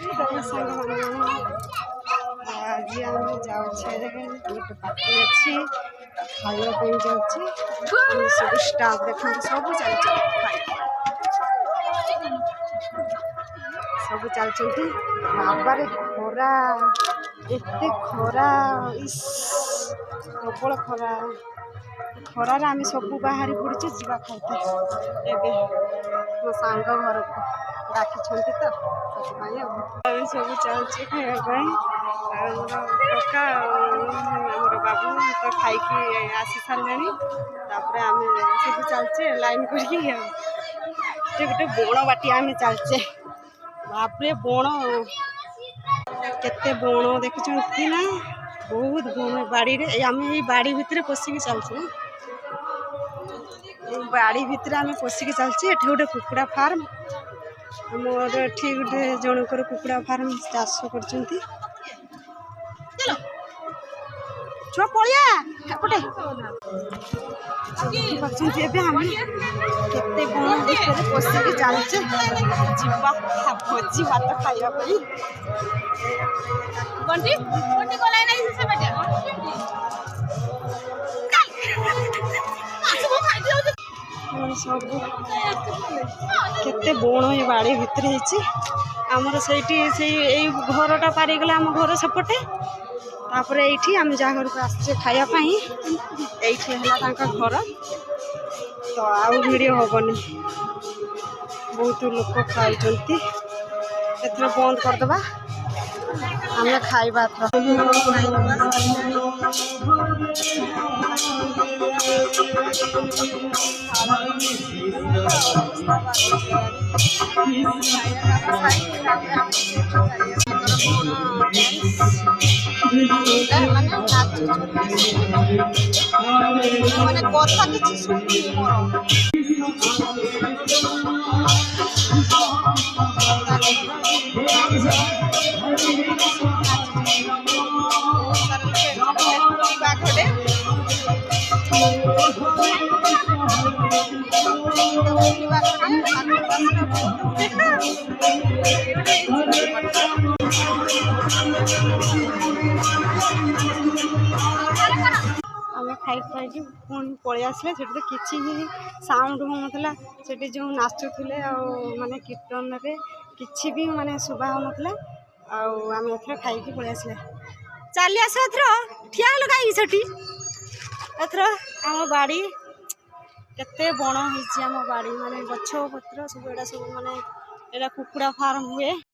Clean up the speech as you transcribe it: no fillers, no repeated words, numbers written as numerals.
आज आम जाऊे गोटे पार्टी अच्छी खावाई जाऊे सब स्टाफ देखते सब चलती बाबारे खरा एते खरा प्रबल खरा खरार आम सब बाहर पड़े जा खाते ए मो सांग घर को डाकी तो सब चलचे खायापी कका आमर बाबू तो खाई आसी सारे आम सब चलचे लाइन करके गोटे बण बाटी आम चलचे बापरे बण केते बण देखुं ना बहुत बण बाड़ी रे आम ये बाड़ी भितर पशिकी चलचे बाड़ी भितर आम पशिकी चलचे एठे गोटे कुकुड़ा फार्म मोर एठी गोटे जनकर कुकुड़ा फार्म चाष कर छुआ पलिया एपटे केते बण भितर पशिकी चलचे भोजी भात खाइबा सब केते बण ये बाड़ी भितर आमर से घरटा पारिगला आम घर सेपटे तापर ये आम जहाँ घर को आसचे खायापाई ये घर तो आउ वीडियो हेनी बहुत लोक खाई एथर बंद करदे आम खाइबा मैंने कथा किसी शुणी आम खाई खाई पुणी पलि आसले तो किसी साउंड होना से जो नाचुले माने कीर्तन रे किसी भी माने शुभा होना आम एथर खाई पलि आसले चली आस एथर ठिया हल कहीं एथर आम बाड़ी केते बण होम बाड़ी माने गछ पत्र सब एटा सब माने एटा कुकुड़ा फार्म हुए।